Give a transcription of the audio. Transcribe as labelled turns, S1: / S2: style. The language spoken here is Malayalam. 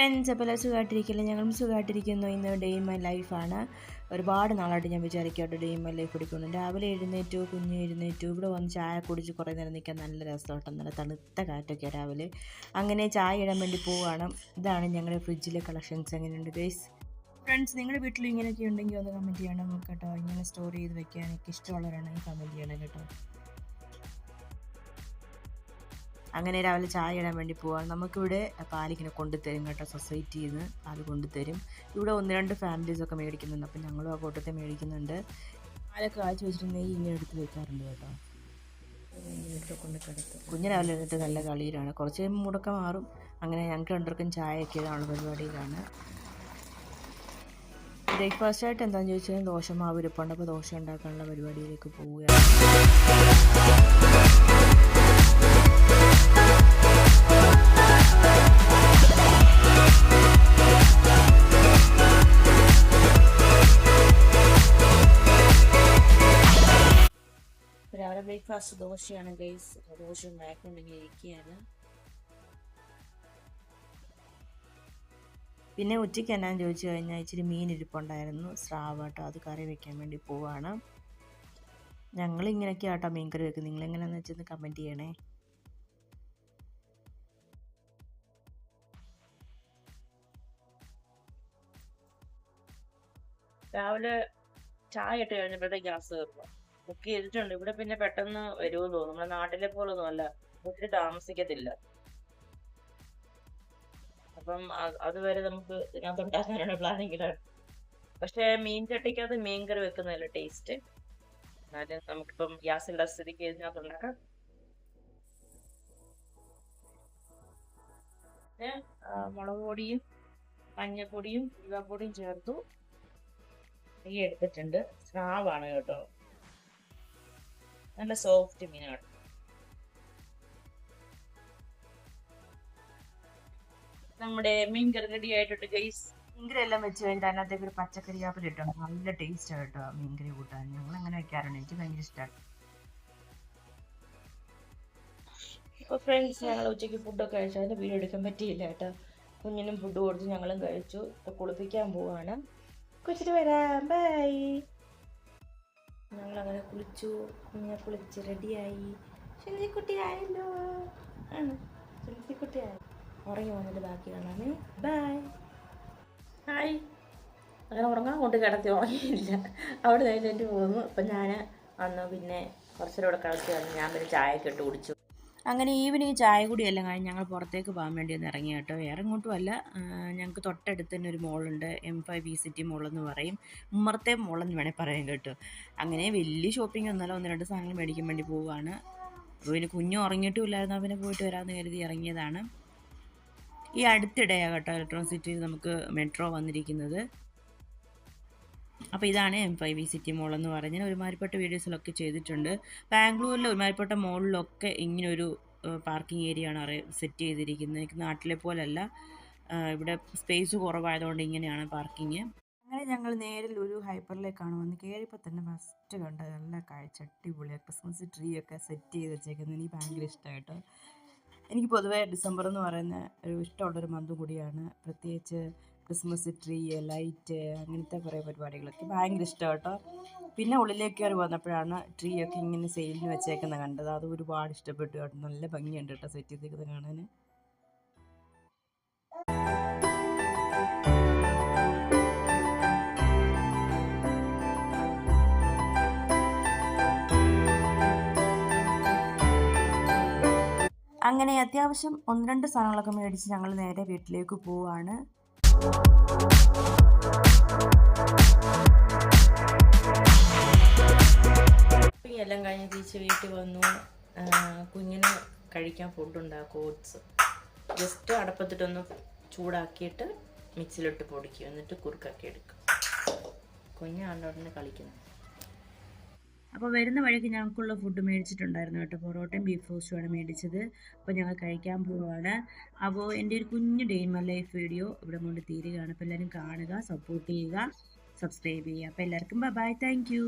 S1: ഫ്രണ്ട്സ്, അപ്പോൾ എല്ലാവരും സുഖമായിട്ടിരിക്കില്ല. ഞങ്ങളും സുഖമായിട്ടിരിക്കുന്നു. ഇന്ന് ഡേ ഇൻ മൈ ലൈഫാണ്. ഒരുപാട് നാളായിട്ട് ഞാൻ വിചാരിക്കാട്ടോ ഡേ ഇൻ മൈ ലൈഫ് എടുക്കുന്നു. രാവിലെ എഴുന്നേറ്റു, കുഞ്ഞ് എഴുന്നേറ്റു, ഇവിടെ വന്ന് ചായ കുടിച്ച് കുറേ നേരം നിൽക്കാൻ നല്ല രസമാട്ടോ. നല്ല തണുത്ത കാറ്റൊക്കെ രാവിലെ. അങ്ങനെ ചായ ഇടാൻ വേണ്ടി പോവുകയാണ്. ഇതാണ് ഞങ്ങളുടെ ഫ്രിഡ്ജിലെ കളക്ഷൻസ്. എങ്ങനെയുണ്ട് ഗൈസ്? ഫ്രണ്ട്സ്, നിങ്ങളുടെ വീട്ടിൽ ഇങ്ങനെയൊക്കെ ഉണ്ടെങ്കിൽ ഒന്ന് കമൻറ്റ് ചെയ്യണം കേട്ടോ. ഇങ്ങനെ സ്റ്റോർ ചെയ്ത് വെക്കാനൊക്കെ ഇഷ്ടമുള്ളവരാണെങ്കിൽ കമൻറ്റ് ചെയ്യണം കേട്ടോ. അങ്ങനെ രാവിലെ ചായ ഇടാൻ വേണ്ടി പോവാം. നമുക്കിവിടെ പാലിങ്ങനെ കൊണ്ടുതരും കേട്ടോ, സൊസൈറ്റിയിൽ നിന്ന് പാൽ കൊണ്ടുതരും. ഇവിടെ 1-2 ഫാമിലീസൊക്കെ മേടിക്കുന്നുണ്ട്. അപ്പം ഞങ്ങളും ആ കൂട്ടത്തെ മേടിക്കുന്നുണ്ട്. പാലൊക്കെ കാഴ്ച വെച്ചിട്ട് നെയ്യ് ഇങ്ങനെ എടുത്ത് വെക്കാറുണ്ട് കേട്ടോ. കൊണ്ട് കിടത്ത് കുഞ്ഞ് രാവിലെ എടുത്തിട്ട് നല്ല കളിയിലാണ്. കുറച്ച് കഴിയുമ്പോൾ മുടക്കം മാറും. അങ്ങനെ ഞങ്ങൾക്ക് രണ്ടുപേർക്കും ചായയൊക്കെ ഇടാനുള്ള പരിപാടിയിലാണ്. ബ്രേക്ക്ഫാസ്റ്റായിട്ട് എന്താണെന്ന് ചോദിച്ചാൽ ദോശമാവ് ഇരിപ്പുണ്ട്. അപ്പോൾ ദോശ ഉണ്ടാക്കാനുള്ള പരിപാടിയിലേക്ക് പോവുകയാണ്. രാവിലെ ബ്രേക്ക്ഫാസ്റ്റ് ദോശയാണ് ഗൈസ്. ദോശ ഉണ്ടാക്കിക്കൊണ്ടിങ്ങനെ ഇരിക്കുകയാണ്. പിന്നെ ഉച്ചയ്ക്ക് എന്നാന്ന് ചോദിച്ചു കഴിഞ്ഞാൽ ഇച്ചിരി മീൻ ഇരിപ്പുണ്ടായിരുന്നു, സ്രാവ് കേട്ടോ. അത് കറി വെക്കാൻ വേണ്ടി പോവാണ്. ഞങ്ങളിങ്ങനെയൊക്കെ ആട്ടോ മീൻ കറി വെക്കുന്നത്. നിങ്ങളെങ്ങനെയാണെന്ന് വെച്ചൊന്ന് കമൻറ്റ് ചെയ്യണേ. രാവിലെ ചായ ഇട്ട് കഴിഞ്ഞപ്പോഴത്തെ ഗ്യാസ് കയറുക ബുക്ക് ചെയ്തിട്ടുണ്ട്. ഇവിടെ പിന്നെ പെട്ടെന്ന് വരുമെന്ന് തോന്നുന്നു. നമ്മുടെ നാട്ടിലെ പോലൊന്നും അല്ല, ഒത്തിരി താമസിക്കത്തില്ല. അപ്പം അതുവരെ നമുക്ക് ഇതിനകത്ത് ഉണ്ടാക്കാനാണ് പ്ലാനിങ്ങിലാണ്. പക്ഷെ മീൻ ചട്ടിക്കകത്ത് മീൻ കറി വെക്കുന്നതല്ല ടേസ്റ്റ്. എന്നാലും നമുക്കിപ്പം ഗ്യാസ് ഉള്ള സ്ഥിതിക്ക് ഇതിനകത്ത് ഉണ്ടാക്കാം. പിന്നെ മുളക് പൊടിയും മഞ്ഞപ്പൊടിയും ഉലുവാപ്പൊടിയും ചേർത്തു നെയ്യ് എടുത്തിട്ടുണ്ട്. സ്രാവാണ് കേട്ടോ, നല്ല സോഫ്റ്റ് മീനാണ്. നമ്മുടെ മീൻകറി റെഡി ആയിട്ടുണ്ട് ഗൈസ്. മീൻകറി എല്ലാം വെച്ച് കഴിഞ്ഞിട്ട് അതിനകത്തേക്ക് ഒരു പച്ചക്കറി ആപ്പിൾ ഇട്ടുണ്ട്. നല്ല ടേസ്റ്റ് ആണ് കേട്ടോ മീൻകറി കൂട്ടാൻ. ഞങ്ങൾ അങ്ങനെ വെക്കാറുണ്ട്, എനിക്ക് ഭയങ്കര ഇഷ്ടമാണ്. അപ്പോൾ ഫ്രണ്ട്സ്, ഞങ്ങൾ ഉച്ചയ്ക്ക് ഫുഡൊക്കെ കഴിച്ചു. അതിൻ്റെ വീഡിയോ എടുക്കാൻ പറ്റിയില്ല കേട്ടോ. കുഞ്ഞിനും ഫുഡ് കൊടുത്ത് ഞങ്ങളും കഴിച്ചു. കുളിപ്പിക്കാൻ പോവാണ്. കുളിച്ചിട്ട് വരാം, ബൈ. ഞങ്ങളങ്ങനെ കുളിച്ചു, കുഞ്ഞെ കുളിച്ച് റെഡിയായി. ഷിൻസിക്കുട്ടിയായല്ലോ. ഷിൻസിക്കുട്ടിയായി. ഉറങ്ങി വന്നിട്ട് ബാക്കി കാണാമേ. ബൈ. ഹായ്. അങ്ങനെ ഉറങ്ങാൻ കൊണ്ട് കിടത്തി ഉറങ്ങിയില്ല. അവിടെ കഴിഞ്ഞിട്ട് പോന്നു. അപ്പം ഞാൻ വന്നു. പിന്നെ കുറച്ചുകൂടെ കിടത്തി വന്നു. ഞാൻ പിന്നെ ചായയൊക്കെ ഇട്ട് കുടിച്ചു. അങ്ങനെ ഈവനിങ് ചായ കൂടിയെല്ലാം കഴിഞ്ഞ് ഞങ്ങൾ പുറത്തേക്ക് പോകാൻ വേണ്ടി ഒന്ന് ഇറങ്ങി കേട്ടോ. വേറെ ഇങ്ങോട്ടും അല്ല, ഞങ്ങൾക്ക് തൊട്ടടുത്ത് തന്നെ ഒരു മോളുണ്ട്. M5 VCT മോളെന്ന് പറയും. ഉമ്മറത്തെ മോളെന്ന് വേണേൽ പറയാൻ കേട്ടോ. അങ്ങനെ വലിയ ഷോപ്പിംഗ് ഒന്നുമല്ല, 1-2 സാധനങ്ങൾ മേടിക്കാൻ വേണ്ടി പോവുകയാണ്. അപ്പോൾ പിന്നെ കുഞ്ഞും ഉറങ്ങിയിട്ടും ഇല്ലായിരുന്നു. പിന്നെ പോയിട്ട് വരാമെന്ന് കരുതി ഇറങ്ങിയതാണ്. ഈ അടുത്തിടെയാണ് കേട്ടോ ഇലക്ട്രോണിക് സിറ്റിയിൽ നമുക്ക് മെട്രോ വന്നിരിക്കുന്നത്. അപ്പോൾ ഇതാണ് M5 VCT മോൾ എന്ന് പറഞ്ഞാൽ ഒരുമാതിരിപ്പെട്ട വീഡിയോസിലൊക്കെ ചെയ്തിട്ടുണ്ട്. ബാംഗ്ലൂരിലെ ഒരുമാതിരിപ്പെട്ട മോളിലൊക്കെ ഇങ്ങനൊരു പാർക്കിംഗ് ഏരിയ ആണ് സെറ്റ് ചെയ്തിരിക്കുന്നത്. എനിക്ക് നാട്ടിലെ പോലല്ല, ഇവിടെ സ്പേസ് കുറവായതുകൊണ്ട് ഇങ്ങനെയാണ് പാർക്കിങ്. അങ്ങനെ ഞങ്ങൾ നേരെ ലുലു ഹൈപ്പറിലേക്കാണ് വന്ന് കയറിയപ്പോൾ തന്നെ ഫസ്റ്റ് കണ്ട നല്ല കാഴ്ച അടിപൊളിയാണ്. ക്രിസ്മസ് ട്രീ ഒക്കെ സെറ്റ് ചെയ്ത് വെച്ചേക്കുന്നത് എനിക്ക് ഭയങ്കര ഇഷ്ടമായിട്ടോ. എനിക്ക് പൊതുവേ ഡിസംബർ എന്ന് പറയുന്ന ഒരു ഇഷ്ടമുള്ളൊരു മന്ത് കൂടിയാണ്. പ്രത്യേകിച്ച് ക്രിസ്മസ് ട്രീ, ലൈറ്റ്, അങ്ങനത്തെ കുറേ പരിപാടികളൊക്കെ ഭയങ്കര ഇഷ്ടം കേട്ടോ. പിന്നെ ഉള്ളിലേക്ക് കയറി വന്നപ്പോഴാണ് ട്രീ ഒക്കെ ഇങ്ങനെ സെയിലിന് വെച്ചേക്കുന്നത് കണ്ടത്. അത് ഒരുപാട് ഇഷ്ടപ്പെട്ടു കേട്ടോ. നല്ല ഭംഗിയുണ്ട് കേട്ടോ സെറ്റ് ചെയ്തേക്കുന്നത് കാണാൻ. അങ്ങനെ അത്യാവശ്യം 1-2 സാധനങ്ങളൊക്കെ മേടിച്ച് ഞങ്ങൾ നേരെ വീട്ടിലേക്ക് പോവാണ്. എല്ലാം കഴിഞ്ഞ് തിരിച്ച് വീട്ടിൽ വന്നു. കുഞ്ഞിന് കഴിക്കാൻ ഫുഡുണ്ടാക്കും. ഓട്സ് ജസ്റ്റ് അടപ്പത്തിട്ടൊന്ന് ചൂടാക്കിയിട്ട് മിക്സിയിലിട്ട് പൊടിക്കും, എന്നിട്ട് കുറുക്കാക്കി എടുക്കും. കുഞ്ഞാണ്ട് ഉടനെ കളിക്കുന്നു. അപ്പോൾ വരുന്ന വഴിക്ക് ഞങ്ങൾക്കുള്ള ഫുഡ് മേടിച്ചിട്ടുണ്ടായിരുന്നു കേട്ടോ. പൊറോട്ടയും ബീഫ് റോസ്റ്റുമാണ് മേടിച്ചത്. അപ്പോൾ ഞങ്ങൾ കഴിക്കാൻ പോവുകയാണ്. അപ്പോൾ എൻ്റെ ഒരു കുഞ്ഞു day in my life video ഇവിടെ കൊണ്ട് തീരുകയാണ്. അപ്പോൾ എല്ലാവരും കാണുക, സപ്പോർട്ട് ചെയ്യുക, സബ്സ്ക്രൈബ് ചെയ്യുക. അപ്പോൾ എല്ലാവർക്കും ബൈ, താങ്ക് യു.